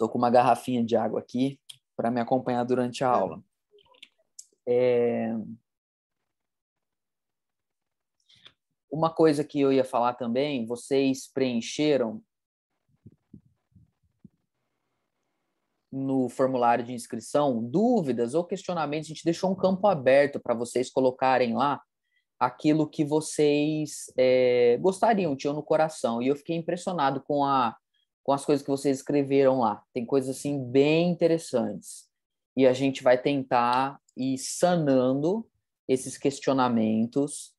Estou com uma garrafinha de água aqui para me acompanhar durante a aula. Uma coisa que eu ia falar também, vocês preencheram no formulário de inscrição dúvidas ou questionamentos, a gente deixou um campo aberto para vocês colocarem lá aquilo que vocês gostariam, tinham no coração. E eu fiquei impressionado com as coisas que vocês escreveram lá. Tem coisas assim bem interessantes. E a gente vai tentar ir sanando esses questionamentos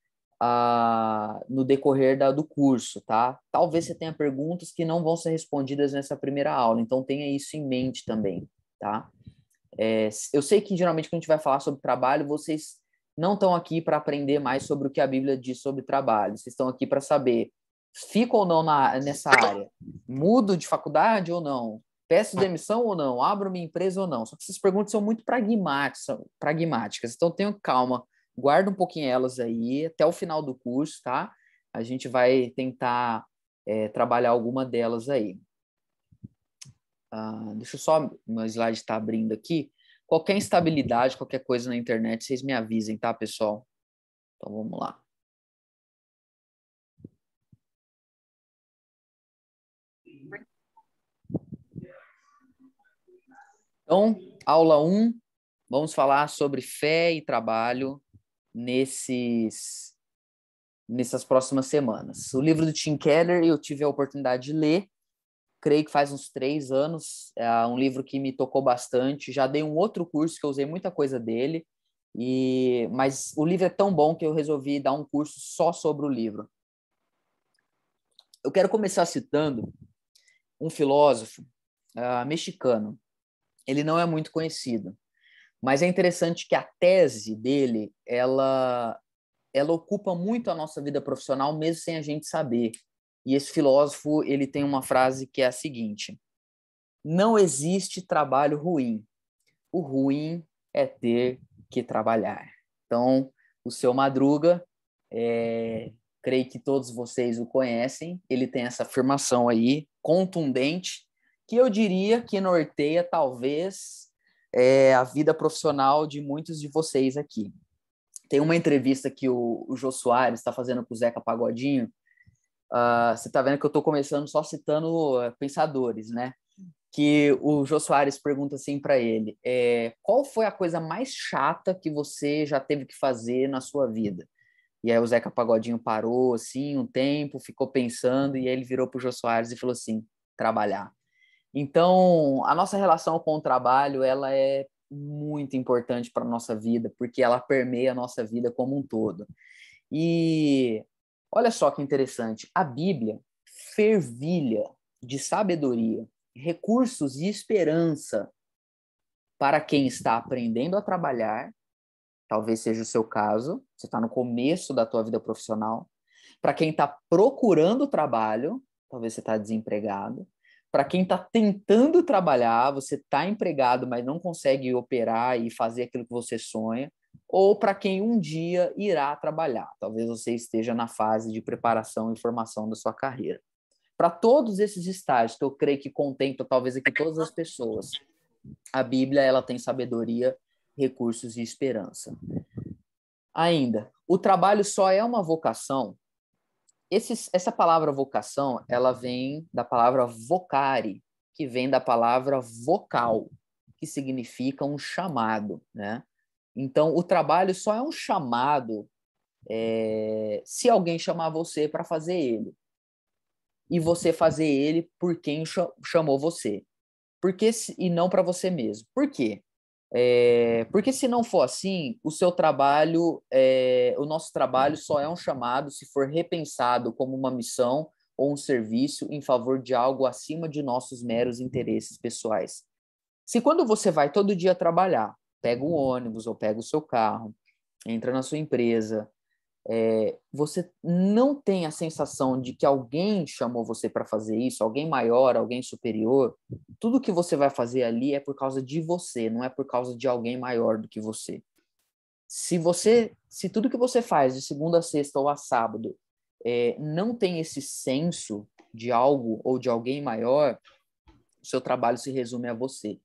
no decorrer do curso, tá? Talvez você tenha perguntas que não vão ser respondidas nessa primeira aula, então tenha isso em mente também, tá? Eu sei que geralmente quando a gente vai falar sobre trabalho, vocês não estão aqui para aprender mais sobre o que a Bíblia diz sobre trabalho, vocês estão aqui para saber, fico ou não nessa área? Mudo de faculdade ou não? Peço demissão ou não? Abro minha empresa ou não? Só que essas perguntas são muito pragmáticas, então tenham calma, guarda um pouquinho elas aí até o final do curso, tá? A gente vai tentar trabalhar alguma delas aí. Deixa eu só, meu slide está abrindo aqui. Qualquer instabilidade, qualquer coisa na internet, vocês me avisem, tá, pessoal? Então, vamos lá. Então, aula 1, vamos falar sobre fé e trabalho nessas próximas semanas. O livro do Tim Keller eu tive a oportunidade de ler, creio que faz uns 3 anos, é um livro que me tocou bastante, já dei um outro curso que eu usei muita coisa dele, mas o livro é tão bom que eu resolvi dar um curso só sobre o livro. Eu quero começar citando um filósofo mexicano. Ele não é muito conhecido, mas é interessante que a tese dele, ela ocupa muito a nossa vida profissional, mesmo sem a gente saber. E esse filósofo, ele tem uma frase que é a seguinte: não existe trabalho ruim. O ruim é ter que trabalhar. Então, o seu Madruga, creio que todos vocês o conhecem, ele tem essa afirmação aí, contundente, que eu diria que norteia, talvez, a vida profissional de muitos de vocês aqui. Tem uma entrevista que o Jô Soares está fazendo com o Zeca Pagodinho. Você está vendo que eu estou começando só citando pensadores, né? Que o Jô Soares pergunta assim para ele, qual foi a coisa mais chata que você já teve que fazer na sua vida? E aí o Zeca Pagodinho parou assim um tempo, ficou pensando, e aí ele virou para o Jô Soares e falou assim: trabalhar. Então, a nossa relação com o trabalho, ela é muito importante para a nossa vida, porque ela permeia a nossa vida como um todo. E olha só que interessante, a Bíblia fervilha de sabedoria, recursos e esperança para quem está aprendendo a trabalhar, talvez seja o seu caso, você está no começo da tua vida profissional, para quem está procurando trabalho, talvez você está desempregado, para quem está tentando trabalhar, você está empregado, mas não consegue operar e fazer aquilo que você sonha, ou para quem um dia irá trabalhar, talvez você esteja na fase de preparação e formação da sua carreira. Para todos esses estágios, que eu creio que contempla talvez aqui todas as pessoas, a Bíblia ela tem sabedoria, recursos e esperança. Ainda, o trabalho só é uma vocação. Essa palavra vocação, ela vem da palavra vocare, que vem da palavra vocal, que significa um chamado, né? Então, o trabalho só é um chamado se alguém chamar você para fazer ele. E você fazer ele por quem chamou você. E não para você mesmo. Por quê? Porque se não for assim, o seu trabalho, o nosso trabalho só é um chamado se for repensado como uma missão ou um serviço em favor de algo acima de nossos meros interesses pessoais. Se quando você vai todo dia trabalhar, pega um ônibus ou pega o seu carro, entra na sua empresa, você não tem a sensação de que alguém chamou você para fazer isso, alguém maior, alguém superior, tudo que você vai fazer ali é por causa de você, não é por causa de alguém maior do que você. Se tudo que você faz de segunda a sexta ou a sábado não tem esse senso de algo ou de alguém maior, o seu trabalho se resume a você.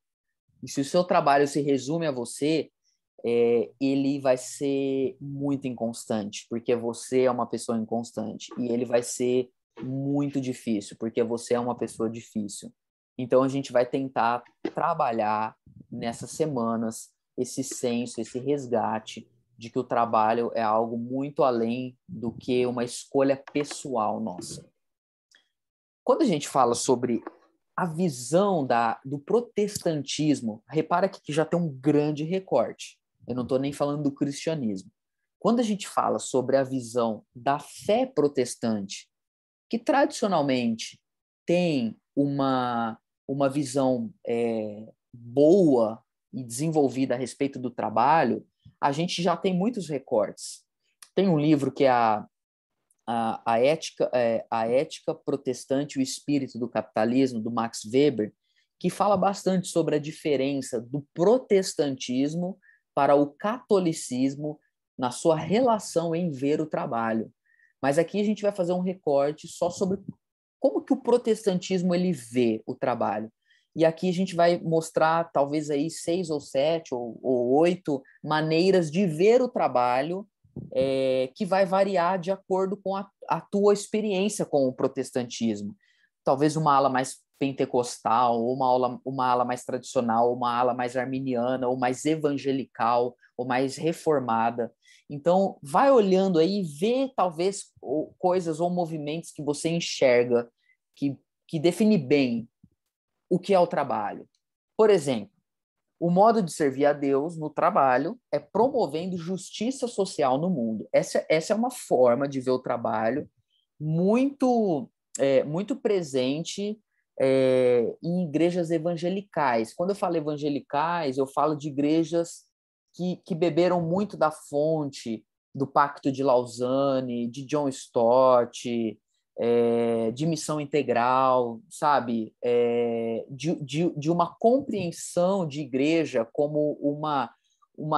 E se o seu trabalho se resume a você, ele vai ser muito inconstante, porque você é uma pessoa inconstante. E ele vai ser muito difícil, porque você é uma pessoa difícil. Então, a gente vai tentar trabalhar nessas semanas esse senso, esse resgate de que o trabalho é algo muito além do que uma escolha pessoal nossa. Quando a gente fala sobre a visão do protestantismo, repara que já tem um grande recorte. Eu não estou nem falando do cristianismo. Quando a gente fala sobre a visão da fé protestante, que tradicionalmente tem uma visão boa e desenvolvida a respeito do trabalho, a gente já tem muitos recortes. Tem um livro que é a ética protestante e o espírito do capitalismo, do Max Weber, que fala bastante sobre a diferença do protestantismo para o catolicismo na sua relação em ver o trabalho. Mas aqui a gente vai fazer um recorte só sobre como que o protestantismo ele vê o trabalho. E aqui a gente vai mostrar talvez aí 6 ou 7 ou 8 maneiras de ver o trabalho que vai variar de acordo com a tua experiência com o protestantismo. Talvez uma ala mais pentecostal, ou uma ala mais tradicional, uma ala mais arminiana, ou mais evangelical, ou mais reformada. Então, vai olhando aí e vê talvez coisas ou movimentos que você enxerga que define bem o que é o trabalho. Por exemplo, o modo de servir a Deus no trabalho é promovendo justiça social no mundo. Essa é uma forma de ver o trabalho muito presente em igrejas evangelicais. Quando eu falo evangelicais, eu falo de igrejas que beberam muito da fonte do Pacto de Lausanne, de John Stott, de missão integral, sabe? De uma compreensão de igreja como uma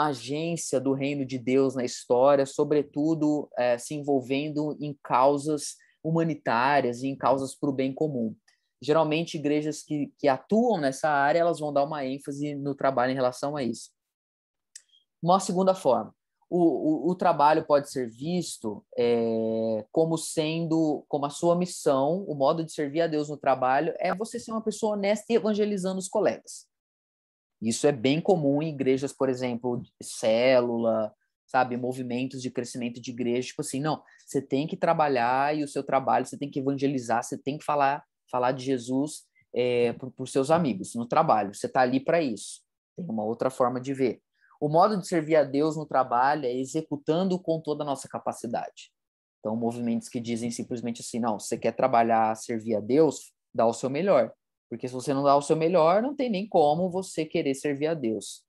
agência do reino de Deus na história, sobretudo se envolvendo em causas humanitárias e em causas para o bem comum. Geralmente, igrejas que atuam nessa área, elas vão dar uma ênfase no trabalho em relação a isso. Uma segunda forma, o trabalho pode ser visto como a sua missão, o modo de servir a Deus no trabalho é você ser uma pessoa honesta e evangelizando os colegas. Isso é bem comum em igrejas, por exemplo, célula, sabe, movimentos de crescimento de igreja, tipo assim, não, você tem que trabalhar e o seu trabalho, você tem que evangelizar, você tem que falar de Jesus para os seus amigos no trabalho, você está ali para isso. Tem uma outra forma de ver. O modo de servir a Deus no trabalho é executando com toda a nossa capacidade. Então, movimentos que dizem simplesmente assim, não, você quer trabalhar, servir a Deus, dá o seu melhor. Porque se você não dá o seu melhor, não tem nem como você querer servir a Deus.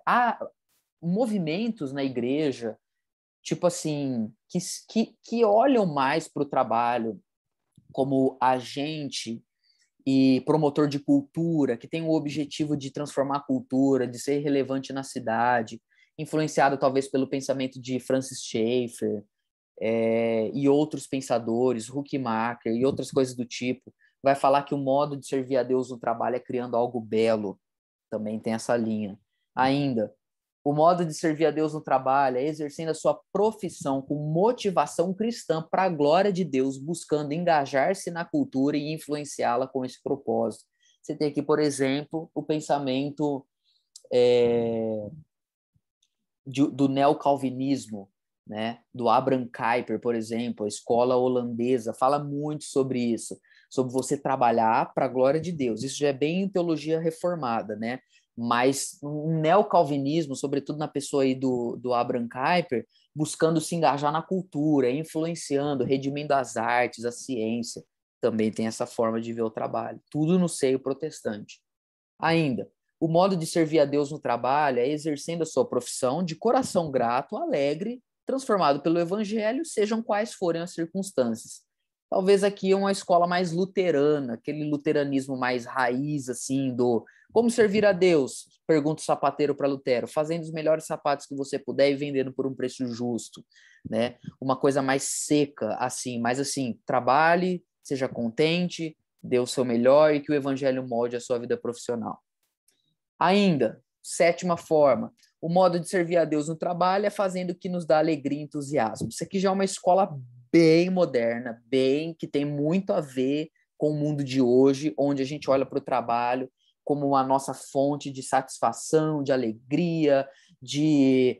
Há movimentos na igreja, tipo assim, que olham mais para o trabalho como agente e promotor de cultura, que tem o objetivo de transformar a cultura, de ser relevante na cidade, influenciado talvez pelo pensamento de Francis Schaeffer e outros pensadores, Huckmacher e outras coisas do tipo, vai falar que o modo de servir a Deus no trabalho é criando algo belo, também tem essa linha. Ainda, o modo de servir a Deus no trabalho é exercendo a sua profissão com motivação cristã para a glória de Deus, buscando engajar-se na cultura e influenciá-la com esse propósito. Você tem aqui, por exemplo, o pensamento do neocalvinismo, né? Do Abraham Kuyper, por exemplo, a escola holandesa, fala muito sobre isso, sobre você trabalhar para a glória de Deus. Isso já é bem teologia reformada, né? Mas um neocalvinismo, sobretudo na pessoa aí do Abraham Kuyper, buscando se engajar na cultura, influenciando, redimindo as artes, a ciência, também tem essa forma de ver o trabalho. Tudo no seio protestante. Ainda, o modo de servir a Deus no trabalho é exercendo a sua profissão de coração grato, alegre, transformado pelo evangelho, sejam quais forem as circunstâncias. Talvez aqui uma escola mais luterana, aquele luteranismo mais raiz, assim, do como servir a Deus? Pergunta o sapateiro para Lutero, fazendo os melhores sapatos que você puder e vendendo por um preço justo, né? Uma coisa mais seca, assim, mas assim, trabalhe, seja contente, dê o seu melhor e que o evangelho molde a sua vida profissional. Ainda, sétima forma, o modo de servir a Deus no trabalho é fazendo o que nos dá alegria e entusiasmo. Isso aqui já é uma escola bem moderna, que tem muito a ver com o mundo de hoje, onde a gente olha para o trabalho como uma nossa fonte de satisfação, de alegria, de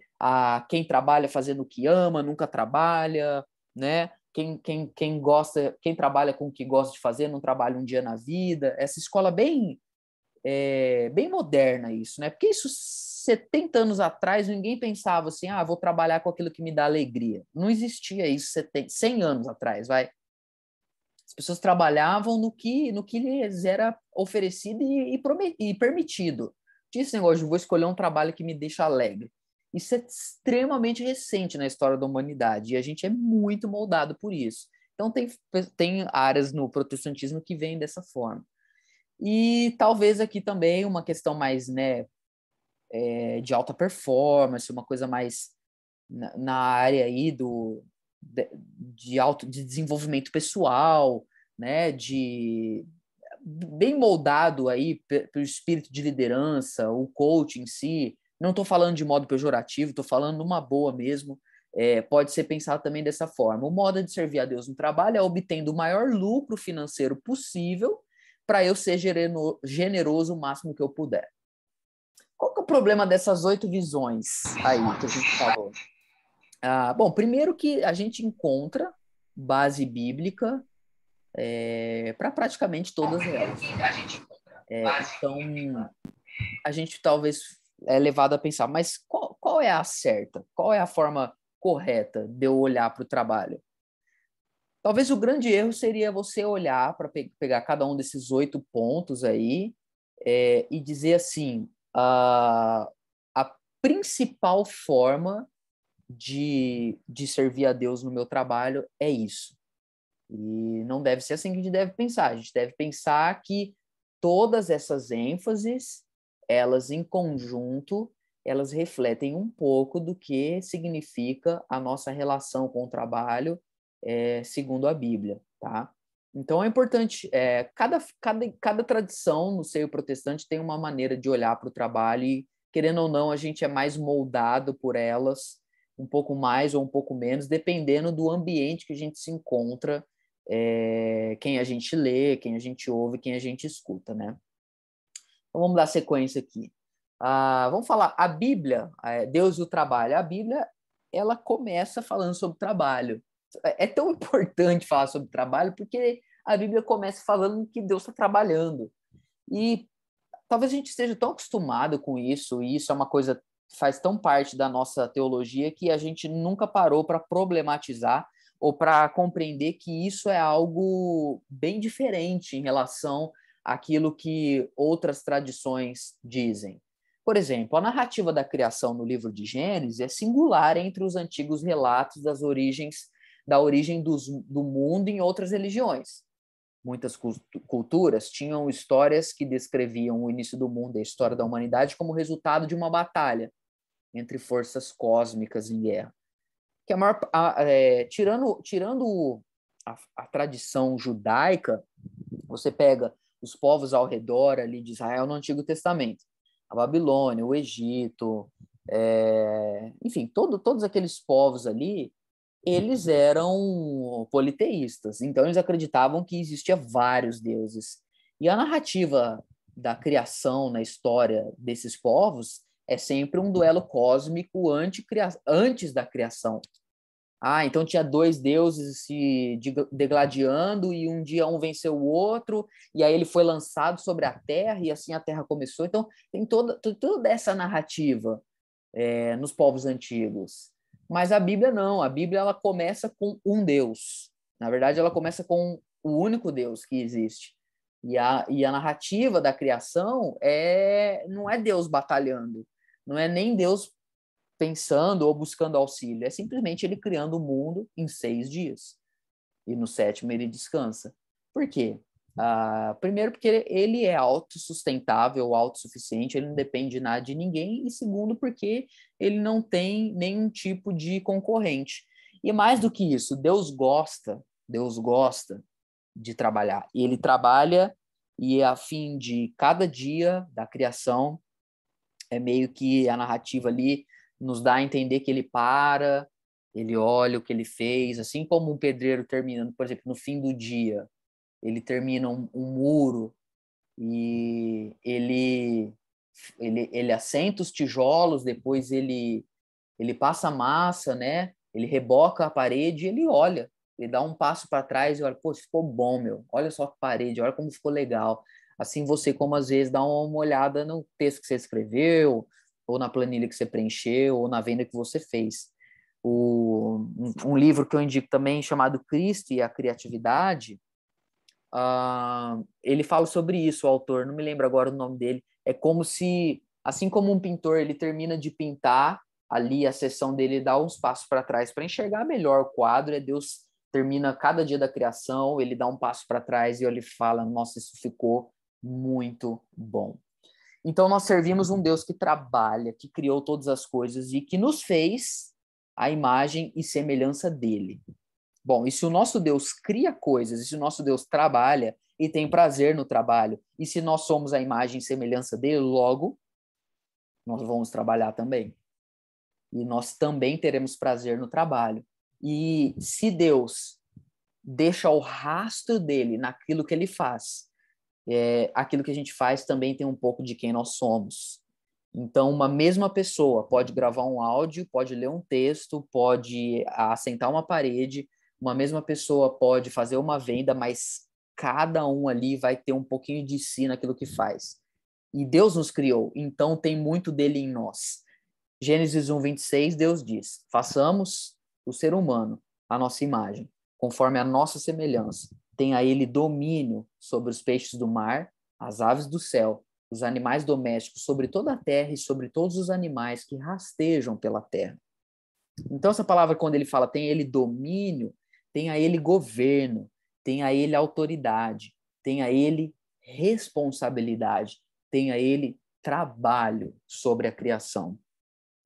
quem trabalha fazendo o que ama, nunca trabalha, né? Quem gosta, quem trabalha com o que gosta de fazer, não trabalha um dia na vida. Essa escola bem moderna isso, né? Porque isso 70 anos atrás ninguém pensava assim, vou trabalhar com aquilo que me dá alegria. Não existia isso 100 anos atrás, vai. As pessoas trabalhavam no que lhes era oferecido e permitido. Tinha esse negócio de vou escolher um trabalho que me deixa alegre. Isso é extremamente recente na história da humanidade e a gente é muito moldado por isso. Então tem áreas no protestantismo que vêm dessa forma. E talvez aqui também uma questão mais, né, de alta performance, uma coisa mais na área aí de desenvolvimento pessoal, né, bem moldado aí pelo espírito de liderança, o coach em si. Não estou falando de modo pejorativo, estou falando numa boa mesmo. Pode ser pensado também dessa forma. O modo de servir a Deus no trabalho é obtendo o maior lucro financeiro possível para eu ser generoso o máximo que eu puder. Qual que é o problema dessas 8 visões aí que a gente falou? Bom, primeiro que a gente encontra base bíblica para praticamente todas elas. Então, a gente talvez é levado a pensar, mas qual é a certa? Qual é a forma correta de eu olhar para o trabalho? Talvez o grande erro seria você olhar para pegar cada um desses 8 pontos aí e dizer assim, a principal forma de servir a Deus no meu trabalho é isso. E não deve ser assim que a gente deve pensar. A gente deve pensar que todas essas ênfases, elas em conjunto, elas refletem um pouco do que significa a nossa relação com o trabalho segundo a Bíblia, tá? Então é importante, cada tradição no seio protestante tem uma maneira de olhar para o trabalho e, querendo ou não, a gente é mais moldado por elas, um pouco mais ou um pouco menos, dependendo do ambiente que a gente se encontra, quem a gente lê, quem a gente ouve, quem a gente escuta, né? Então vamos dar sequência aqui. Vamos falar, a Bíblia, Deus e o trabalho. A Bíblia, ela começa falando sobre trabalho. É tão importante falar sobre trabalho porque a Bíblia começa falando que Deus está trabalhando. E talvez a gente esteja tão acostumado com isso, e isso é uma coisa que faz tão parte da nossa teologia que a gente nunca parou para problematizar ou para compreender que isso é algo bem diferente em relação àquilo que outras tradições dizem. Por exemplo, a narrativa da criação no livro de Gênesis é singular entre os antigos relatos da origem do mundo em outras religiões. Muitas culturas tinham histórias que descreviam o início do mundo e a história da humanidade como resultado de uma batalha entre forças cósmicas em guerra. Que tirando a tradição judaica, você pega os povos ao redor ali de Israel no Antigo Testamento, a Babilônia, o Egito, enfim, todos aqueles povos ali, eles eram politeístas, então eles acreditavam que existia vários deuses. E a narrativa da criação na história desses povos é sempre um duelo cósmico antes da criação. Então tinha 2 deuses se degladiando e um dia um venceu o outro e aí ele foi lançado sobre a Terra e assim a Terra começou. Então tem toda essa narrativa nos povos antigos. Mas a Bíblia não. A Bíblia ela começa com um Deus. Na verdade, ela começa com o único Deus que existe. E a narrativa da criação não é Deus batalhando. Não é nem Deus pensando ou buscando auxílio. É simplesmente ele criando o mundo em 6 dias. E no 7º ele descansa. Por quê? Primeiro, porque ele é autossustentável, autossuficiente, ele não depende de nada de ninguém. E segundo, porque ele não tem nenhum tipo de concorrente. E mais do que isso, Deus gosta de trabalhar. E ele trabalha e a fim de cada dia da criação é meio que a narrativa ali nos dá a entender que ele para, ele olha o que ele fez, assim como um pedreiro terminando, por exemplo, no fim do dia, ele termina um muro e ele assenta os tijolos, depois ele passa a massa, né? Ele reboca a parede e ele olha. Ele dá um passo para trás e olha, pô, ficou bom, meu. Olha só a parede, olha como ficou legal. Assim você, como às vezes, dá uma olhada no texto que você escreveu, ou na planilha que você preencheu, ou na venda que você fez. Um livro que eu indico também, chamado Cristo e a Criatividade, ele fala sobre isso, o autor, não me lembro agora o nome dele. É como se, assim como um pintor, ele termina de pintar ali a sessão dele, dá uns passos para trás para enxergar melhor o quadro. É Deus termina cada dia da criação, ele dá um passo para trás e ele fala: nossa, isso ficou muito bom. Então nós servimos um Deus que trabalha, que criou todas as coisas e que nos fez a imagem e semelhança dele. Bom, e se o nosso Deus cria coisas, e se o nosso Deus trabalha e tem prazer no trabalho, e se nós somos a imagem e semelhança dele, logo nós vamos trabalhar também. E nós também teremos prazer no trabalho. E se Deus deixa o rastro dele naquilo que ele faz, aquilo que a gente faz também tem um pouco de quem nós somos. Então, uma mesma pessoa pode gravar um áudio, pode ler um texto, pode assentar uma parede, uma mesma pessoa pode fazer uma venda, mas cada um ali vai ter um pouquinho de si naquilo que faz. E Deus nos criou, então tem muito dele em nós. Gênesis 1:26, Deus diz: façamos o ser humano a nossa imagem, conforme a nossa semelhança. Tenha ele domínio sobre os peixes do mar, as aves do céu, os animais domésticos, sobre toda a terra e sobre todos os animais que rastejam pela terra. Então, essa palavra, quando ele fala tem ele domínio, tem a ele governo, tem a ele autoridade, tem a ele responsabilidade, tem a ele trabalho sobre a criação.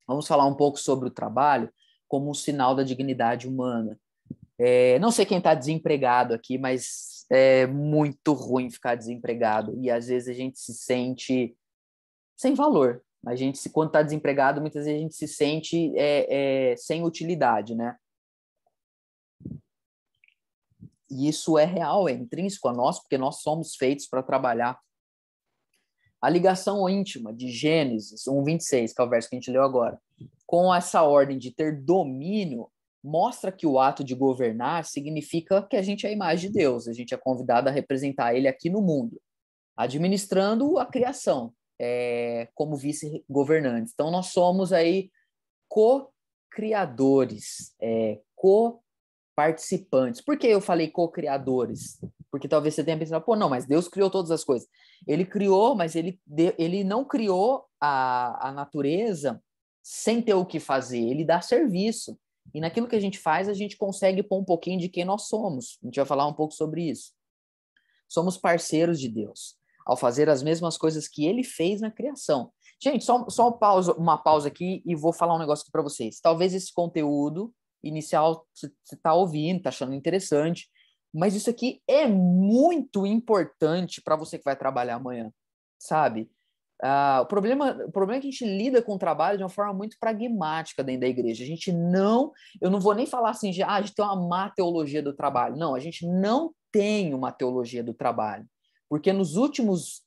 Vamos falar um pouco sobre o trabalho como um sinal da dignidade humana. Não sei quem está desempregado aqui, mas é muito ruim ficar desempregado. E às vezes a gente se sente sem valor. A gente, quando está desempregado, muitas vezes a gente se sente sem utilidade, né? E isso é real, é intrínseco a nós, porque nós somos feitos para trabalhar. A ligação íntima de Gênesis 1:26, que é o verso que a gente leu agora, com essa ordem de ter domínio, mostra que o ato de governar significa que a gente é a imagem de Deus, a gente é convidado a representar ele aqui no mundo, administrando a criação, como vice-governantes. Então, nós somos aí co-criadores, co-participantes. Por que eu falei co-criadores? Porque talvez você tenha pensado, pô, não, mas Deus criou todas as coisas. Ele criou, mas ele não criou a natureza sem ter o que fazer. Ele dá serviço. E naquilo que a gente faz, a gente consegue pôr um pouquinho de quem nós somos. A gente vai falar um pouco sobre isso. Somos parceiros de Deus, ao fazer as mesmas coisas que ele fez na criação. Gente, só uma pausa aqui e vou falar um negócio aqui para vocês. Talvez esse conteúdo inicial você está ouvindo, está achando interessante, mas isso aqui é muito importante para você que vai trabalhar amanhã, sabe? O problema é que a gente lida com o trabalho de uma forma muito pragmática dentro da igreja. Eu não vou nem falar assim, a gente tem uma má teologia do trabalho. Não, a gente não tem uma teologia do trabalho. Porque nos últimos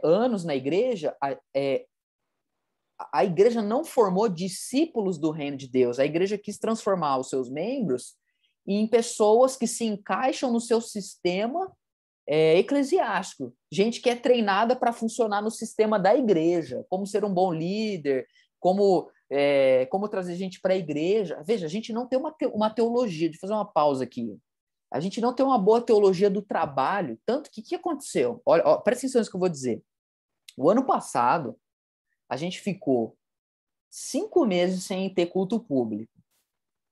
anos na igreja, a igreja não formou discípulos do reino de Deus. A igreja quis transformar os seus membros em pessoas que se encaixam no seu sistema eclesiástico. Gente que é treinada para funcionar no sistema da igreja, como ser um bom líder, como trazer gente para a igreja. Veja, a gente não tem uma teologia, de fazer uma pausa aqui. A gente não tem uma boa teologia do trabalho, tanto que o que aconteceu? Olha, presta atenção nisso que eu vou dizer. O ano passado, a gente ficou 5 meses sem ter culto público.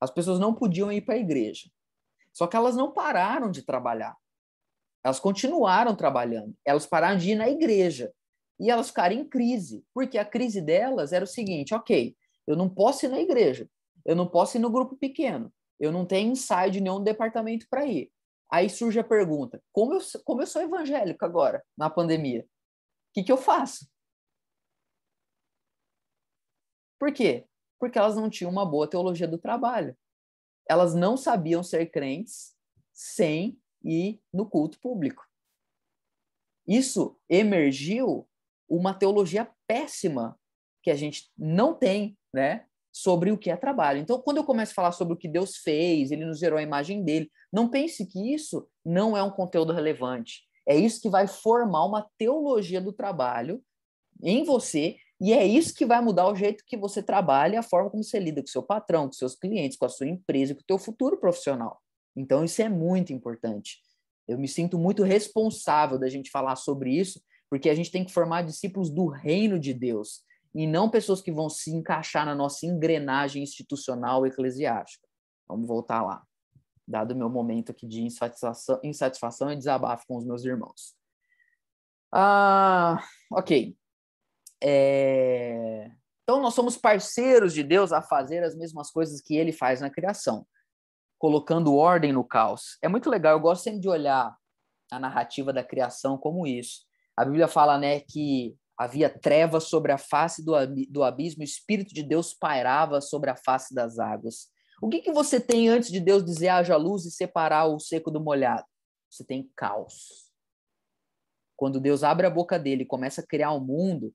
As pessoas não podiam ir para a igreja. Só que elas não pararam de trabalhar. Elas continuaram trabalhando. Elas pararam de ir na igreja. E elas ficaram em crise. Porque a crise delas era o seguinte, ok, eu não posso ir na igreja. Eu não posso ir no grupo pequeno. Eu não tenho ensaio de nenhum departamento para ir. Aí surge a pergunta, como eu sou evangélico agora, na pandemia? O que eu faço? Por quê? Porque elas não tinham uma boa teologia do trabalho. Elas não sabiam ser crentes sem ir no culto público. Isso emergiu uma teologia péssima que a gente não tem, né, sobre o que é trabalho. Então, quando eu começo a falar sobre o que Deus fez, ele nos gerou a imagem dele, não pense que isso não é um conteúdo relevante. É isso que vai formar uma teologia do trabalho em você, e é isso que vai mudar o jeito que você trabalha, a forma como você lida com seu patrão, com seus clientes, com a sua empresa, com o teu futuro profissional. Então, isso é muito importante. Eu me sinto muito responsável da gente falar sobre isso, porque a gente tem que formar discípulos do reino de Deus, e não pessoas que vão se encaixar na nossa engrenagem institucional eclesiástica. Vamos voltar lá, dado o meu momento aqui de insatisfação e desabafo com os meus irmãos. Ok. Então, nós somos parceiros de Deus a fazer as mesmas coisas que ele faz na criação, colocando ordem no caos. É muito legal, eu gosto sempre de olhar a narrativa da criação como isso. A Bíblia fala, né, que havia trevas sobre a face do abismo, o Espírito de Deus pairava sobre a face das águas. O que você tem antes de Deus dizer haja luz e separar o seco do molhado? Você tem caos. Quando Deus abre a boca dele e começa a criar o mundo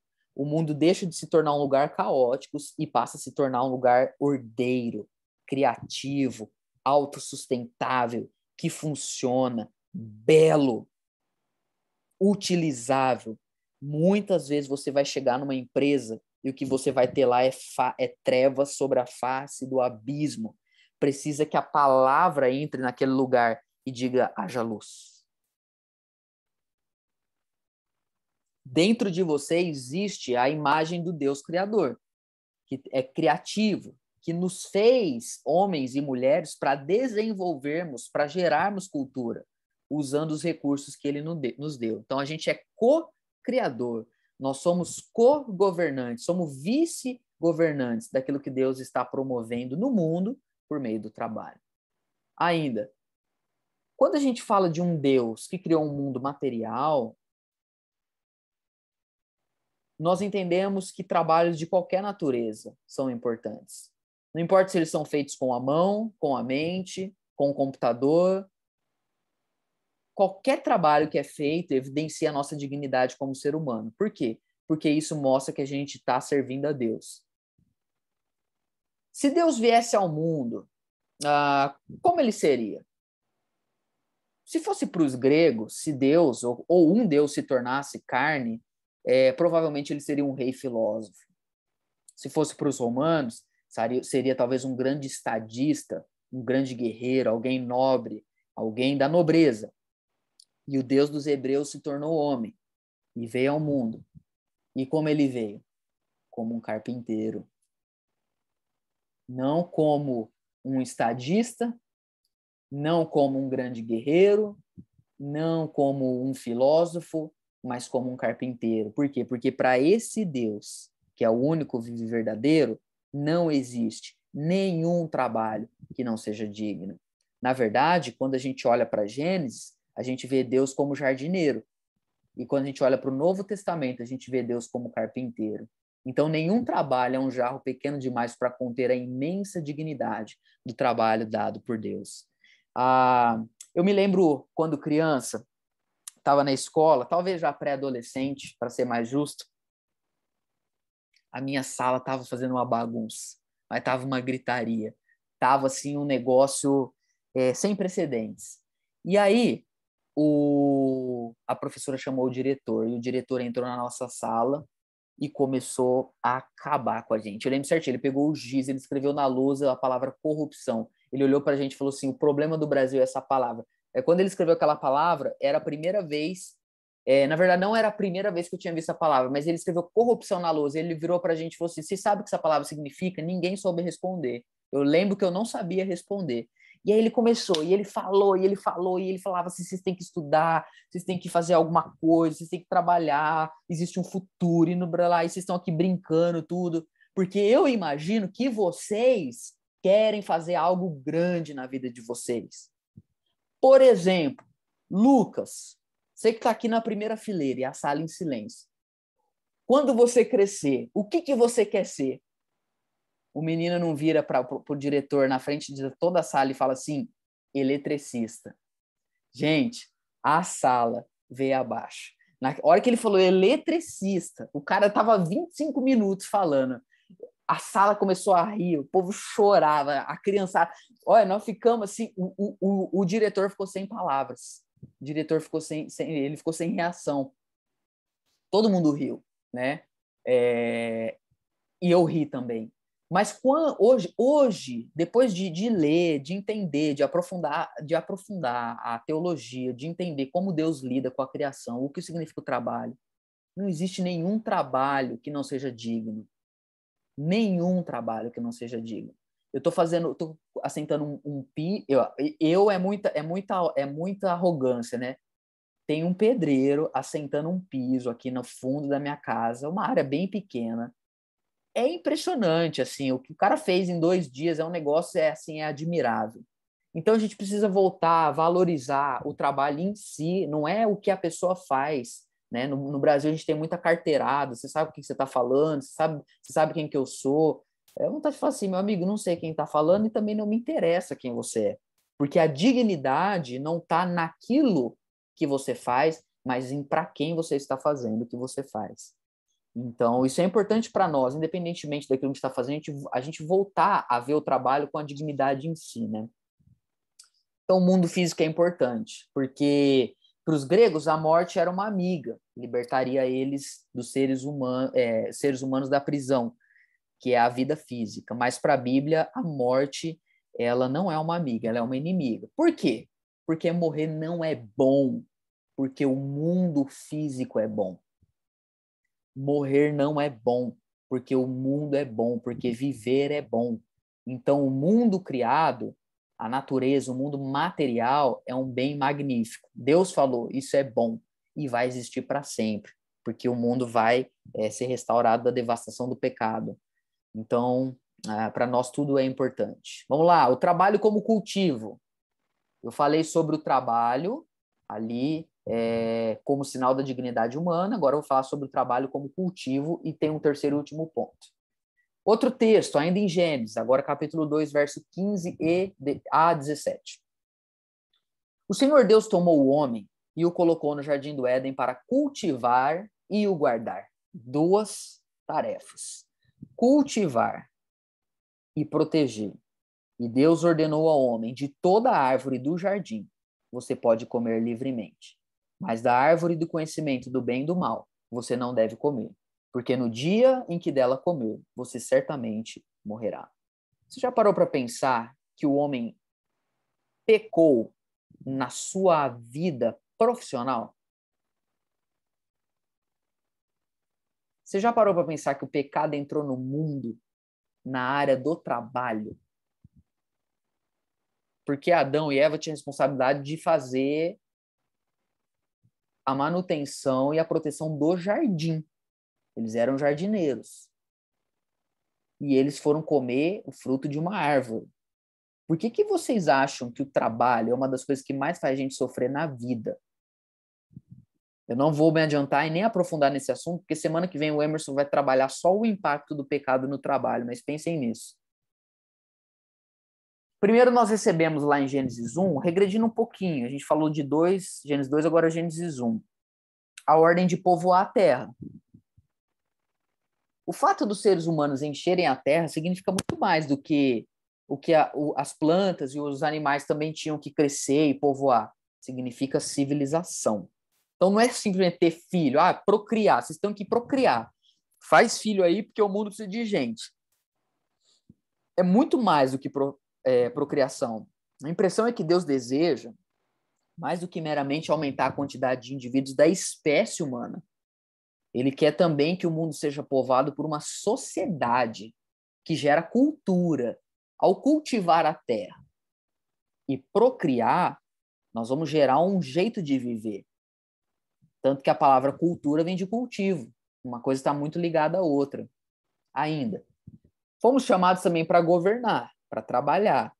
deixa de se tornar um lugar caótico e passa a se tornar um lugar ordeiro, criativo, autossustentável, que funciona, belo, utilizável. Muitas vezes você vai chegar numa empresa e o que você vai ter lá é trevas sobre a face do abismo. Precisa que a palavra entre naquele lugar e diga, haja luz. Dentro de você existe a imagem do Deus Criador, que é criativo, que nos fez homens e mulheres para desenvolvermos, para gerarmos cultura, usando os recursos que ele nos deu. Então, a gente é co-criador, nós somos co-governantes, somos vice-governantes daquilo que Deus está promovendo no mundo por meio do trabalho. Ainda, quando a gente fala de um Deus que criou um mundo material, nós entendemos que trabalhos de qualquer natureza são importantes. Não importa se eles são feitos com a mão, com a mente, com o computador. Qualquer trabalho que é feito evidencia a nossa dignidade como ser humano. Por quê? Porque isso mostra que a gente está servindo a Deus. Se Deus viesse ao mundo, como ele seria? Se fosse para os gregos, se Deus ou um Deus se tornasse carne, provavelmente ele seria um rei filósofo. Se fosse para os romanos, seria talvez um grande estadista, um grande guerreiro, alguém nobre, alguém da nobreza. E o Deus dos hebreus se tornou homem e veio ao mundo. E como ele veio? Como um carpinteiro. Não como um estadista, não como um grande guerreiro, não como um filósofo, mas como um carpinteiro. Por quê? Porque para esse Deus, que é o único vivo e verdadeiro, não existe nenhum trabalho que não seja digno. Na verdade, quando a gente olha para Gênesis, a gente vê Deus como jardineiro. E quando a gente olha para o Novo Testamento, a gente vê Deus como carpinteiro. Então, nenhum trabalho é um jarro pequeno demais para conter a imensa dignidade do trabalho dado por Deus. Eu me lembro, quando criança, estava na escola, talvez já pré-adolescente, para ser mais justo, a minha sala estava fazendo uma bagunça, mas estava uma gritaria, estava assim um negócio sem precedentes. E aí a professora chamou o diretor, e o diretor entrou na nossa sala e começou a acabar com a gente. Eu lembro certinho, ele pegou o giz, ele escreveu na lousa a palavra corrupção. Ele olhou para a gente e falou assim, o problema do Brasil é essa palavra. Quando ele escreveu aquela palavra, era a primeira vez, na verdade não era a primeira vez que eu tinha visto a palavra, mas ele escreveu corrupção na lousa, ele virou para a gente e falou assim, você sabe o que essa palavra significa? Ninguém soube responder. Eu lembro que eu não sabia responder. E aí ele começou, e ele falou, e ele falou, e ele falava assim, vocês têm que estudar, vocês têm que fazer alguma coisa, vocês têm que trabalhar, existe um futuro, e no lá, e vocês estão aqui brincando, tudo. Porque eu imagino que vocês querem fazer algo grande na vida de vocês. Por exemplo, Lucas, você que está aqui na primeira fileira e a sala em silêncio. Quando você crescer, o que você quer ser? O menino não vira para o diretor na frente de toda a sala e fala assim, eletricista. Gente, a sala veio abaixo. Na hora que ele falou eletricista, o cara estava 25 minutos falando. A sala começou a rir, o povo chorava, a criançada... Olha, nós ficamos assim, o diretor ficou sem palavras. O diretor ficou ele ficou sem reação. Todo mundo riu, né? E eu ri também. Mas hoje, depois de ler, de entender, de aprofundar a teologia, de entender como Deus lida com a criação, o que significa o trabalho, não existe nenhum trabalho que não seja digno. Nenhum trabalho que não seja digno. Eu estou assentando um pi. É muita arrogância, né? Tem um pedreiro assentando um piso aqui no fundo da minha casa, uma área bem pequena. É impressionante, assim, o que o cara fez em 2 dias é um negócio, assim, é admirável. Então a gente precisa voltar a valorizar o trabalho em si, não é o que a pessoa faz, né? No Brasil a gente tem muita carteirada, você sabe o que você está falando, você sabe quem que eu sou. Eu não de falar assim, meu amigo, não sei quem está falando e também não me interessa quem você é. Porque a dignidade não está naquilo que você faz, mas em para quem você está fazendo o que você faz. Então, isso é importante para nós, independentemente daquilo que a gente está fazendo, a gente voltar a ver o trabalho com a dignidade em si, né? Então, o mundo físico é importante, porque para os gregos a morte era uma amiga, libertaria eles dos seres humanos da prisão, que é a vida física. Mas para a Bíblia, a morte ela não é uma amiga, ela é uma inimiga. Por quê? Porque morrer não é bom, porque o mundo físico é bom. Morrer não é bom, porque o mundo é bom, porque viver é bom. Então, o mundo criado, a natureza, o mundo material é um bem magnífico. Deus falou, isso é bom e vai existir para sempre, porque o mundo vai ser restaurado da devastação do pecado. Então, para nós tudo é importante. Vamos lá, o trabalho como cultivo. Eu falei sobre o trabalho ali como sinal da dignidade humana, agora eu vou falar sobre o trabalho como cultivo e tem um terceiro e último ponto. Outro texto, ainda em Gênesis, agora capítulo 2, verso 15 a 17. O Senhor Deus tomou o homem e o colocou no jardim do Éden para cultivar e o guardar. 2 tarefas. Cultivar e proteger. E Deus ordenou ao homem, de toda a árvore do jardim você pode comer livremente, mas da árvore do conhecimento do bem e do mal você não deve comer, porque no dia em que dela comer, você certamente morrerá. Você já parou para pensar que o homem pecou na sua vida profissional? Você já parou para pensar que o pecado entrou no mundo na área do trabalho? Porque Adão e Eva tinham a responsabilidade de fazer a manutenção e a proteção do jardim. Eles eram jardineiros. E eles foram comer o fruto de uma árvore. Por que vocês acham que o trabalho é uma das coisas que mais faz a gente sofrer na vida? Eu não vou me adiantar e nem aprofundar nesse assunto, porque semana que vem o Emerson vai trabalhar só o impacto do pecado no trabalho, mas pensem nisso. Primeiro nós recebemos lá em Gênesis 1, regredindo um pouquinho, a gente falou de Gênesis 2, agora Gênesis 1, a ordem de povoar a terra. O fato dos seres humanos encherem a terra significa muito mais do que as plantas e os animais também tinham que crescer e povoar. Significa civilização. Então não é simplesmente ter filho, procriar, vocês têm que procriar. Faz filho aí porque o mundo precisa de gente. É muito mais do que procriação. A impressão é que Deus deseja, mais do que meramente aumentar a quantidade de indivíduos da espécie humana, ele quer também que o mundo seja povoado por uma sociedade que gera cultura. Ao cultivar a terra e procriar, nós vamos gerar um jeito de viver. Tanto que a palavra cultura vem de cultivo. Uma coisa está muito ligada à outra. Ainda. Fomos chamados também para governar, para trabalhar.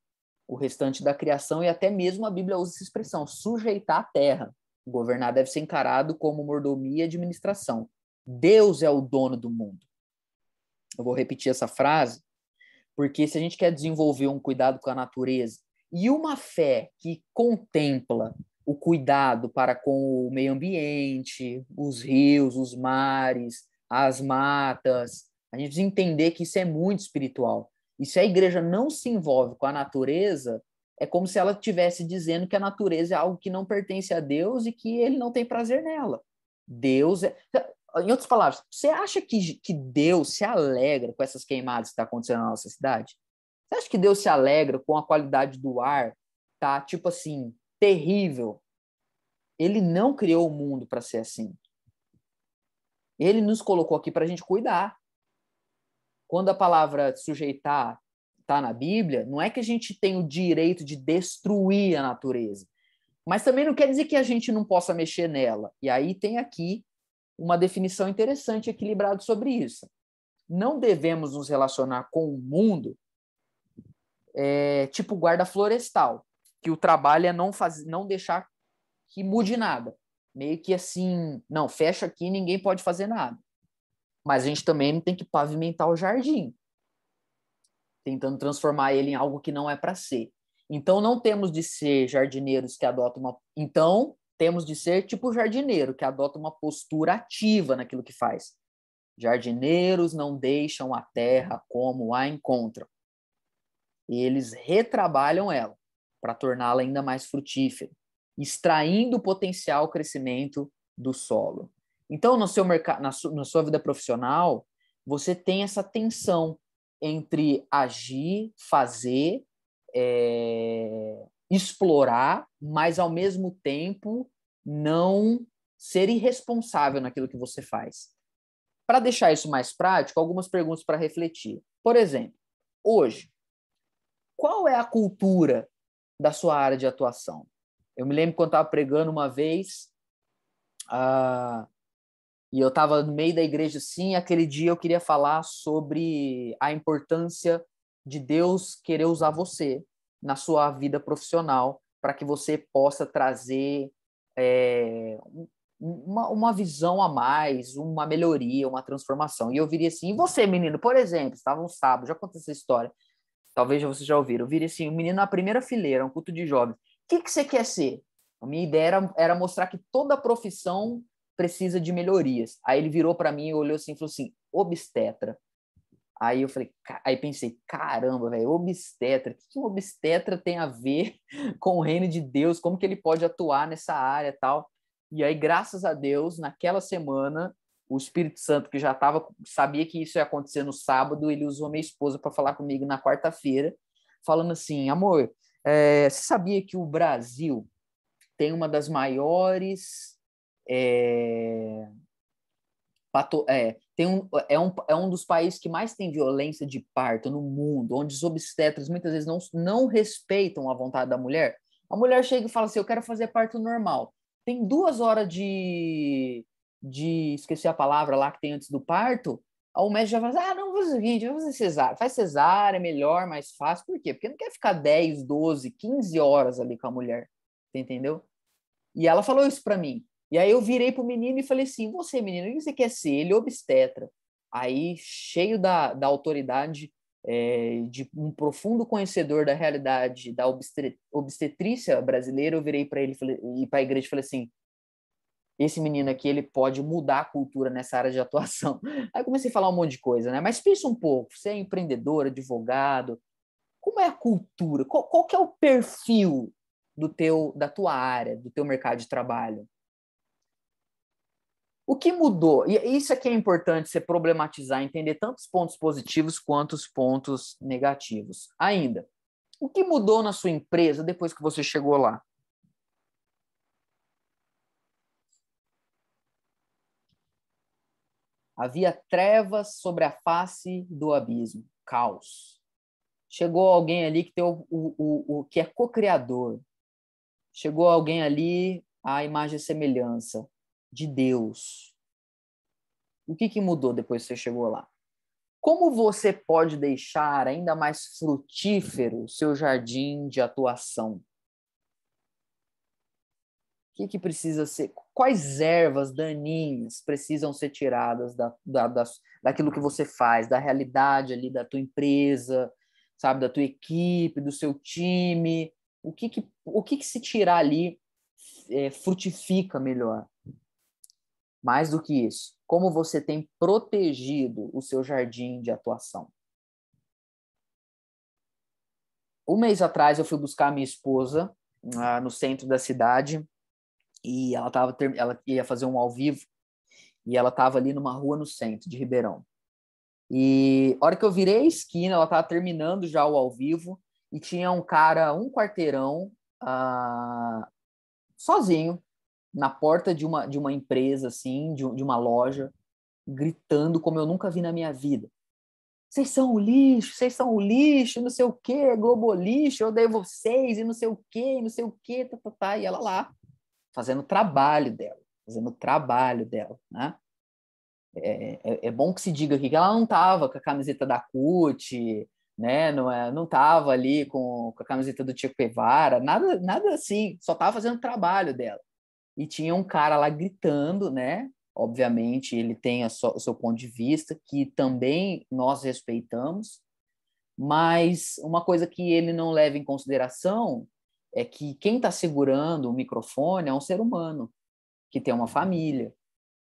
o restante da criação, e até mesmo a Bíblia usa essa expressão, sujeitar a terra. Governar deve ser encarado como mordomia e administração. Deus é o dono do mundo. Eu vou repetir essa frase, porque se a gente quer desenvolver um cuidado com a natureza e uma fé que contempla o cuidado para com o meio ambiente, os rios, os mares, as matas, a gente precisa entender que isso é muito espiritual. E se a igreja não se envolve com a natureza, é como se ela estivesse dizendo que a natureza é algo que não pertence a Deus e que ele não tem prazer nela. Deus é... Em outras palavras, você acha que Deus se alegra com essas queimadas que estão acontecendo na nossa cidade? Você acha que Deus se alegra com a qualidade do ar? Tá, tipo assim, terrível. Ele não criou o mundo para ser assim. Ele nos colocou aqui para a gente cuidar. Quando a palavra sujeitar está na Bíblia, não é que a gente tem o direito de destruir a natureza, mas também não quer dizer que a gente não possa mexer nela. E aí tem aqui uma definição interessante, equilibrada sobre isso. Não devemos nos relacionar com o mundo tipo guarda florestal, que o trabalho é não deixar que mude nada. Meio que assim, não, fecha aqui, ninguém pode fazer nada. Mas a gente também não tem que pavimentar o jardim, tentando transformar ele em algo que não é para ser. Então, não temos de ser jardineiros que adotam uma... Então, temos de ser tipo jardineiro, que adota uma postura ativa naquilo que faz. Jardineiros não deixam a terra como a encontram. Eles retrabalham ela para torná-la ainda mais frutífera, extraindo o potencial crescimento do solo. Então, no seu mercado, na sua vida profissional, você tem essa tensão entre agir, fazer, explorar, mas ao mesmo tempo não ser irresponsável naquilo que você faz. Para deixar isso mais prático, algumas perguntas para refletir. Por exemplo, hoje, qual é a cultura da sua área de atuação? Eu me lembro quando estava pregando uma vez, e eu estava no meio da igreja, assim, aquele dia eu queria falar sobre a importância de Deus querer usar você na sua vida profissional para que você possa trazer uma visão a mais, uma melhoria, uma transformação. E eu viria assim, e você, menino, por exemplo, estava um sábado, já contei essa história, talvez vocês já ouviram, eu viria assim, um menino na primeira fileira, um culto de jovens, o que você quer ser? A minha ideia era mostrar que toda profissão precisa de melhorias. Aí ele virou para mim e olhou assim e falou assim, obstetra. Aí eu falei, aí pensei, caramba, velho, obstetra, o que um obstetra tem a ver com o reino de Deus? Como que ele pode atuar nessa área e tal? E aí, graças a Deus, naquela semana, o Espírito Santo, que já sabia que isso ia acontecer no sábado, ele usou minha esposa para falar comigo na quarta-feira, falando assim, amor, você sabia que o Brasil tem uma das maiores é um dos países que mais tem violência de parto no mundo, onde os obstetras muitas vezes não respeitam a vontade da mulher. A mulher chega e fala assim, eu quero fazer parto normal. Tem 2 horas esqueci a palavra lá que tem antes do parto, o médico já fala assim, não, vou fazer o seguinte, vou fazer cesárea. Faz cesárea, é melhor, mais fácil. Por quê? Porque não quer ficar 10, 12, 15 horas ali com a mulher. Você entendeu? E ela falou isso para mim. E aí eu virei pro menino e falei assim, você, menino, o que você quer ser? Ele é obstetra. Aí, cheio da autoridade, de um profundo conhecedor da realidade da obstetrícia brasileira, eu virei para ele e para a igreja e falei assim, esse menino aqui, ele pode mudar a cultura nessa área de atuação. Aí eu comecei a falar um monte de coisa, né? Mas pensa um pouco, você é empreendedor, advogado, como é a cultura? Qual que é o perfil da tua área, do teu mercado de trabalho? O que mudou? E isso aqui é importante você problematizar, entender tanto os pontos positivos quanto os pontos negativos. Ainda, o que mudou na sua empresa depois que você chegou lá? Havia trevas sobre a face do abismo, caos. Chegou alguém ali que tem o que é co-criador. Chegou alguém ali à imagem e semelhança de Deus. O que mudou depois que você chegou lá? Como você pode deixar ainda mais frutífero o seu jardim de atuação? O que precisa ser? Quais ervas daninhas precisam ser tiradas daquilo que você faz, da realidade ali da tua empresa, sabe, da tua equipe, do seu time? O que se tirar ali frutifica melhor? Mais do que isso, como você tem protegido o seu jardim de atuação? Um mês atrás eu fui buscar a minha esposa no centro da cidade e ela ia fazer um ao vivo e ela estava ali numa rua no centro de Ribeirão. E a hora que eu virei a esquina, ela estava terminando já o ao vivo e tinha um cara, um quarteirão, sozinho, na porta de uma empresa, assim, de uma loja, gritando como eu nunca vi na minha vida. Vocês são o lixo, não sei o quê, Globo lixo, eu odeio vocês, e não sei o quê, não sei o quê, tá. E ela lá, fazendo o trabalho dela, né? É bom que se diga aqui que ela não estava com a camiseta da CUT, né? Não estava ali com a camiseta do Che Guevara, nada assim, só estava fazendo o trabalho dela. E tinha um cara lá gritando, né? Obviamente, ele tem o seu ponto de vista, que também nós respeitamos, mas uma coisa que ele não leva em consideração é que quem está segurando o microfone é um ser humano, que tem uma família,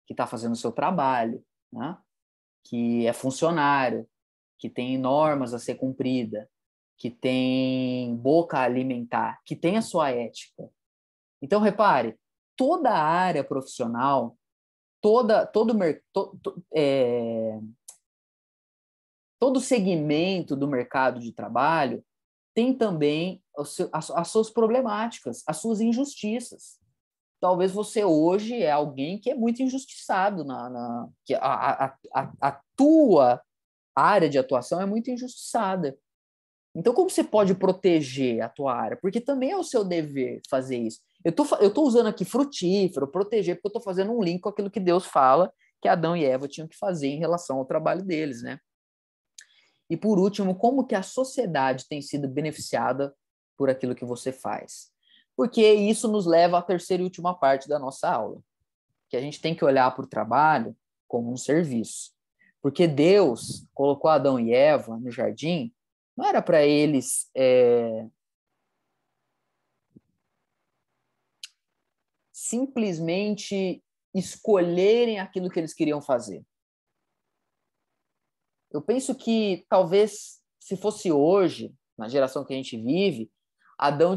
que está fazendo o seu trabalho, né? Que é funcionário, que tem normas a ser cumprida, que tem boca a alimentar, que tem a sua ética. Então, repare, toda a área profissional, todo segmento do mercado de trabalho tem também as suas problemáticas, as suas injustiças. Talvez você hoje é alguém que é muito injustiçado, que a tua área de atuação é muito injustiçada. Então, como você pode proteger a tua área? Porque também é o seu dever fazer isso. Eu tô usando aqui frutífero, proteger, porque eu estou fazendo um link com aquilo que Deus fala que Adão e Eva tinham que fazer em relação ao trabalho deles, né? E por último, como que a sociedade tem sido beneficiada por aquilo que você faz? Porque isso nos leva à terceira e última parte da nossa aula, que a gente tem que olhar para o trabalho como um serviço. Porque Deus colocou Adão e Eva no jardim, não era para eles simplesmente escolherem aquilo que eles queriam fazer. Eu penso que talvez, se fosse hoje, na geração que a gente vive, Adão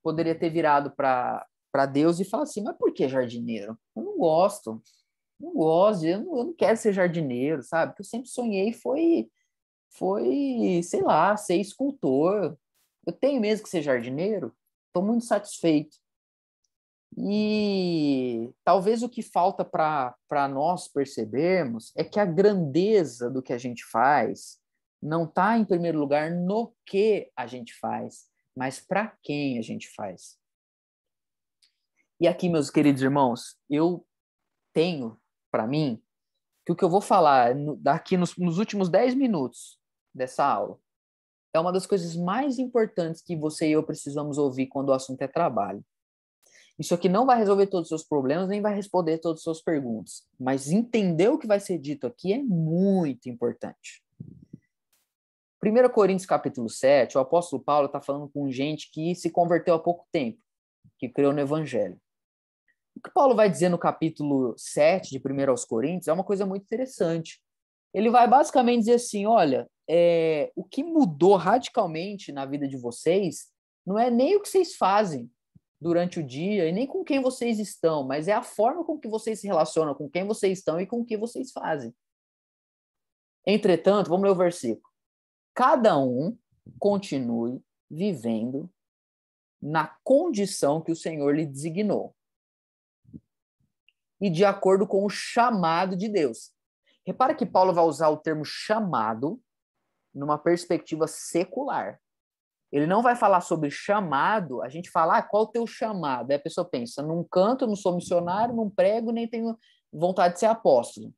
poderia ter virado para Deus e falar assim, mas por que jardineiro? Eu não gosto, eu não quero ser jardineiro, sabe? O que eu sempre sonhei foi, sei lá, ser escultor. Eu tenho mesmo que ser jardineiro? Estou muito satisfeito. E talvez o que falta para nós percebermos é que a grandeza do que a gente faz não está, em primeiro lugar, no que a gente faz, mas para quem a gente faz. E aqui, meus queridos irmãos, eu tenho para mim que o que eu vou falar daqui nos últimos 10 minutos dessa aula é uma das coisas mais importantes que você e eu precisamos ouvir quando o assunto é trabalho. Isso aqui não vai resolver todos os seus problemas, nem vai responder todas as suas perguntas. Mas entender o que vai ser dito aqui é muito importante. 1 Coríntios capítulo 7, o apóstolo Paulo está falando com gente que se converteu há pouco tempo, que creu no evangelho. O que Paulo vai dizer no capítulo 7 de 1 aos Coríntios é uma coisa muito interessante. Ele vai basicamente dizer assim, olha, o que mudou radicalmente na vida de vocês não é nem o que vocês fazem durante o dia e nem com quem vocês estão, mas é a forma com que vocês se relacionam, com quem vocês estão e com o que vocês fazem. Entretanto, vamos ler o versículo. Cada um continue vivendo na condição que o Senhor lhe designou e de acordo com o chamado de Deus. Repara que Paulo vai usar o termo chamado numa perspectiva secular. Ele não vai falar sobre chamado, a gente fala, qual é o teu chamado? Aí a pessoa pensa, não canto, não sou missionário, não prego, nem tenho vontade de ser apóstolo.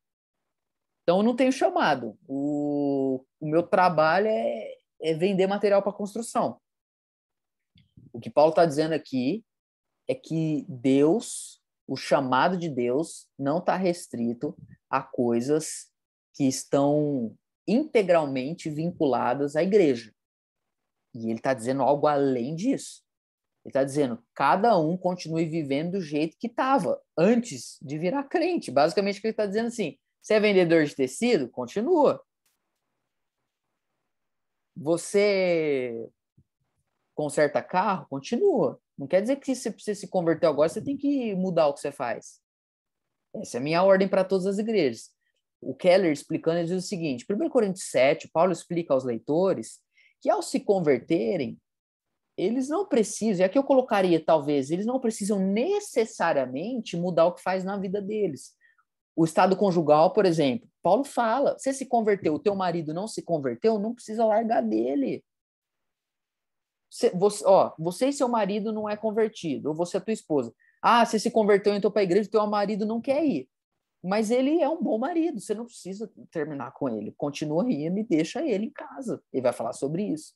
Então, eu não tenho chamado. O meu trabalho é vender material para construção. O que Paulo está dizendo aqui é que Deus, o chamado de Deus, não está restrito a coisas que estão integralmente vinculadas à igreja. E ele está dizendo algo além disso. Ele está dizendo, cada um continue vivendo do jeito que estava antes de virar crente. Basicamente, o que ele está dizendo assim, você é vendedor de tecido? Continua. Você conserta carro? Continua. Não quer dizer que se você se converteu agora, você tem que mudar o que você faz. Essa é a minha ordem para todas as igrejas. O Keller, explicando, ele diz o seguinte, 1 Coríntios 7, Paulo explica aos leitores que ao se converterem, eles não precisam, e aqui eu colocaria talvez, eles não precisam necessariamente mudar o que faz na vida deles. O estado conjugal, por exemplo, Paulo fala, você se converteu, o teu marido não se converteu, não precisa largar dele. Você e seu marido não é convertido, ou você é tua esposa. Ah, você se converteu, então para a igreja, teu marido não quer ir. Mas ele é um bom marido, você não precisa terminar com ele. Continua rindo e deixa ele em casa. Ele vai falar sobre isso.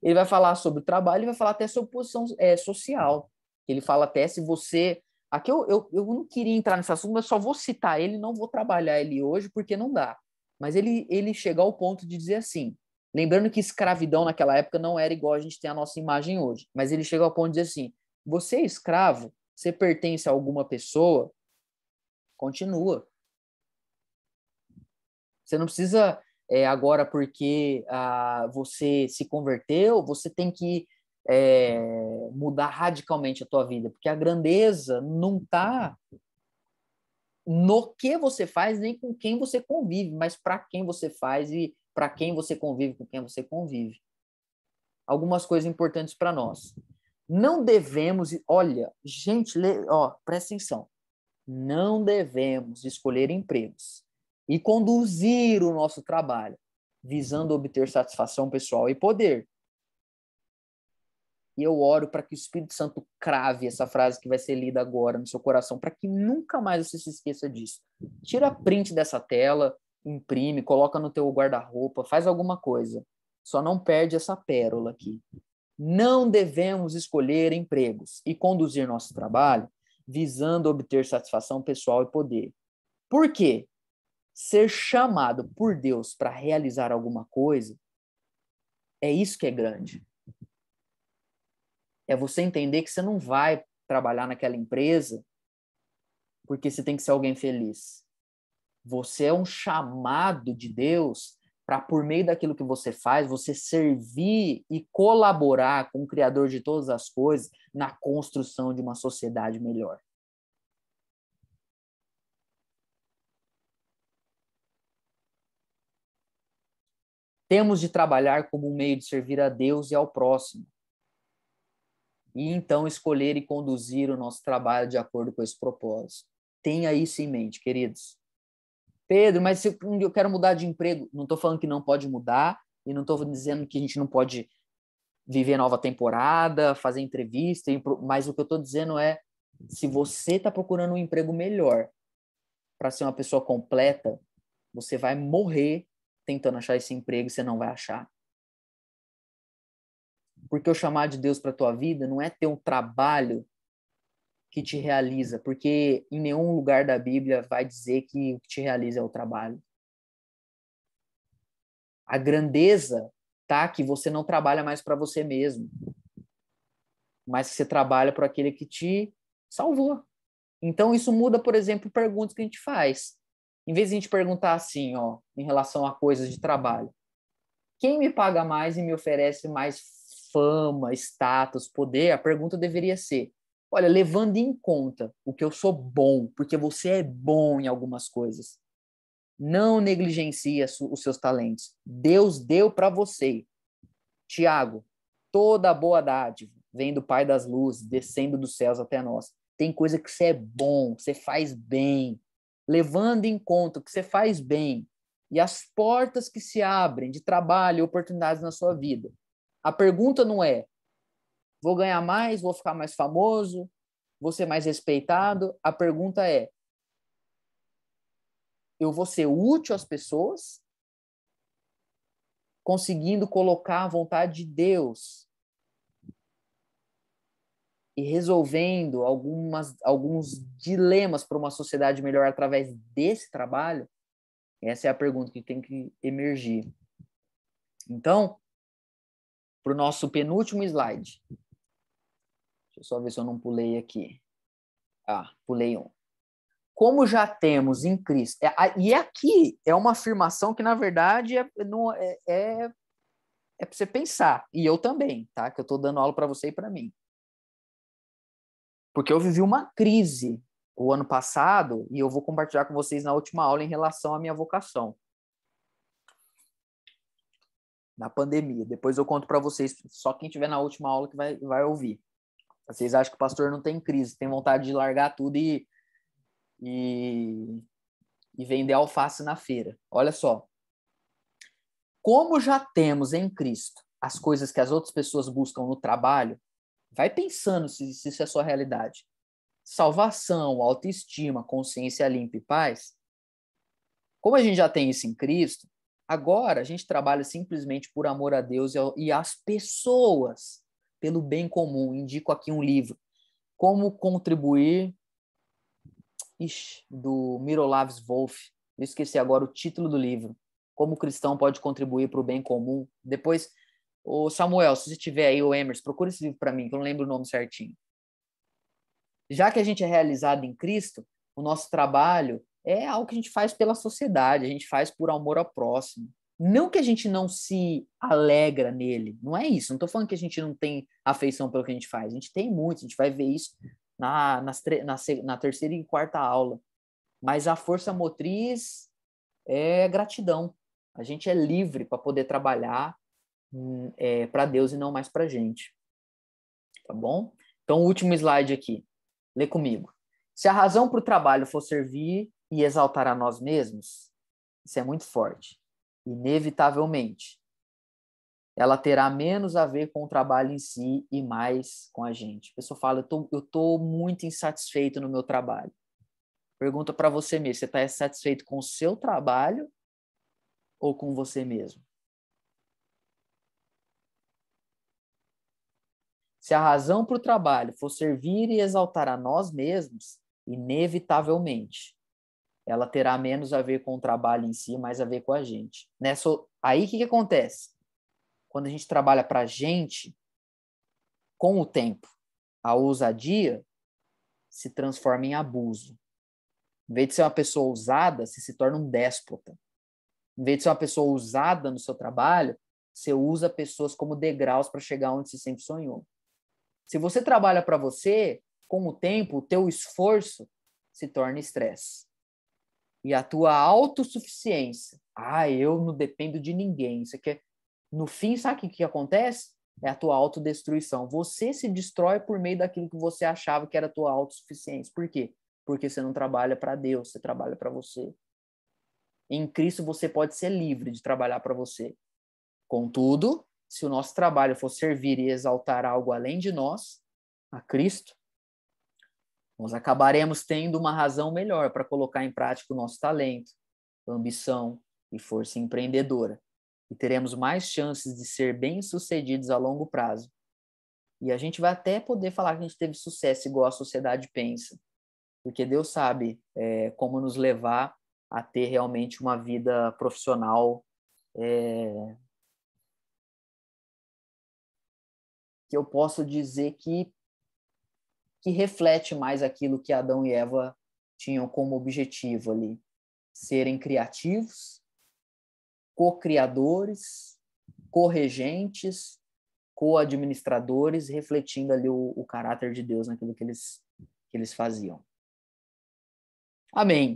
Ele vai falar sobre o trabalho, ele vai falar até sobre posição social. Ele fala até se você... Aqui eu não queria entrar nesse assunto, mas só vou citar ele, não vou trabalhar ele hoje, porque não dá. Mas ele chega ao ponto de dizer assim, lembrando que escravidão naquela época não era igual a gente tem a nossa imagem hoje, mas ele chega ao ponto de dizer assim, você é escravo, você pertence a alguma pessoa, continua. Você não precisa, agora, porque você se converteu, você tem que mudar radicalmente a tua vida, porque a grandeza não está no que você faz, nem com quem você convive, mas para quem você faz e para quem você convive, com quem você convive. Algumas coisas importantes para nós. Não devemos, olha, gente, presta atenção, não devemos escolher empregos e conduzir o nosso trabalho visando obter satisfação pessoal e poder. E eu oro para que o Espírito Santo crave essa frase que vai ser lida agora no seu coração, para que nunca mais você se esqueça disso. Tira print dessa tela, imprime, coloca no teu guarda-roupa, faz alguma coisa. Só não perde essa pérola aqui. Não devemos escolher empregos e conduzir nosso trabalho visando obter satisfação pessoal e poder. Por quê? Ser chamado por Deus para realizar alguma coisa, é isso que é grande. É você entender que você não vai trabalhar naquela empresa porque você tem que ser alguém feliz. Você é um chamado de Deus para, por meio daquilo que você faz, você servir e colaborar com o Criador de todas as coisas na construção de uma sociedade melhor. Temos de trabalhar como um meio de servir a Deus e ao próximo. E então escolher e conduzir o nosso trabalho de acordo com esse propósito. Tenha isso em mente, queridos. Pedro, mas se eu quero mudar de emprego, não estou falando que não pode mudar e não estou dizendo que a gente não pode viver nova temporada, fazer entrevista, mas o que eu estou dizendo é, se você está procurando um emprego melhor para ser uma pessoa completa, você vai morrer tentando achar esse emprego e você não vai achar. Porque o chamado de Deus para a tua vida não é ter um trabalho que te realiza, porque em nenhum lugar da Bíblia vai dizer que o que te realiza é o trabalho. A grandeza tá que você não trabalha mais para você mesmo, mas que você trabalha para aquele que te salvou. Então isso muda, por exemplo, perguntas que a gente faz. Em vez de a gente perguntar assim, em relação a coisas de trabalho, quem me paga mais e me oferece mais fama, status, poder? A pergunta deveria ser, olha, levando em conta o que eu sou bom, porque você é bom em algumas coisas. Não negligencie os seus talentos. Deus deu para você. Tiago, toda boa dádiva vem do Pai das luzes, descendo dos céus até nós. Tem coisa que você é bom, que você faz bem. Levando em conta o que você faz bem e as portas que se abrem de trabalho e oportunidades na sua vida. A pergunta não é, vou ganhar mais, vou ficar mais famoso, vou ser mais respeitado. A pergunta é, eu vou ser útil às pessoas, conseguindo colocar a vontade de Deus e resolvendo alguns dilemas para uma sociedade melhor através desse trabalho? Essa é a pergunta que tem que emergir. Então, para o nosso penúltimo slide. Deixa eu só ver se eu não pulei aqui. Pulei um. Como já temos em Cristo... E aqui é uma afirmação que, na verdade, é para você pensar. E eu também, tá? Que eu estou dando aula para você e para mim. Porque eu vivi uma crise o ano passado e eu vou compartilhar com vocês na última aula em relação à minha vocação. Na pandemia. Depois eu conto para vocês, só quem estiver na última aula que vai ouvir. Vocês acham que o pastor não tem crise, tem vontade de largar tudo e vender alface na feira. Olha só. Como já temos em Cristo as coisas que as outras pessoas buscam no trabalho, vai pensando se isso é a sua realidade. Salvação, autoestima, consciência limpa e paz. Como a gente já tem isso em Cristo, agora a gente trabalha simplesmente por amor a Deus e às pessoas, pelo bem comum. Indico aqui um livro, Como Contribuir, do Miroslav Volf. Eu esqueci agora o título do livro. Como o cristão pode contribuir para o bem comum. Depois, o Samuel, se você tiver aí, o Emerson, procura esse livro para mim, que eu não lembro o nome certinho. Já que a gente é realizado em Cristo, o nosso trabalho é algo que a gente faz pela sociedade, a gente faz por amor ao próximo. Não que a gente não se alegra nele, não é isso. Não estou falando que a gente não tem afeição pelo que a gente faz. A gente tem muito, a gente vai ver isso na terceira e quarta aula. Mas a força motriz é gratidão. A gente é livre para poder trabalhar para Deus e não mais para a gente. Tá bom? Então, o último slide aqui. Lê comigo. Se a razão para o trabalho for servir e exaltar a nós mesmos, isso é muito forte. Inevitavelmente, ela terá menos a ver com o trabalho em si e mais com a gente. A pessoa fala, eu tô muito insatisfeito no meu trabalho. Pergunta para você mesmo, você está satisfeito com o seu trabalho ou com você mesmo? Se a razão para o trabalho for servir e exaltar a nós mesmos, inevitavelmente, ela terá menos a ver com o trabalho em si, mais a ver com a gente. Aí o que acontece? Quando a gente trabalha para a gente, com o tempo, a ousadia se transforma em abuso. Em vez de ser uma pessoa ousada, você se torna um déspota. Em vez de ser uma pessoa ousada no seu trabalho, você usa pessoas como degraus para chegar onde você sempre sonhou. Se você trabalha para você, com o tempo, o teu esforço se torna estresse. E a tua autossuficiência. Eu não dependo de ninguém. Isso aqui no fim, sabe o que acontece? É a tua autodestruição. Você se destrói por meio daquilo que você achava que era a tua autossuficiência. Por quê? Porque você não trabalha para Deus, você trabalha para você. Em Cristo você pode ser livre de trabalhar para você. Contudo, se o nosso trabalho for servir e exaltar algo além de nós, a Cristo, nós acabaremos tendo uma razão melhor para colocar em prática o nosso talento, ambição e força empreendedora. E teremos mais chances de ser bem-sucedidos a longo prazo. E a gente vai até poder falar que a gente teve sucesso igual a sociedade pensa, porque Deus sabe como nos levar a ter realmente uma vida profissional que eu posso dizer que reflete mais aquilo que Adão e Eva tinham como objetivo ali. Serem criativos, co-criadores, co-regentes, co-administradores, refletindo ali o caráter de Deus naquilo que eles faziam. Amém.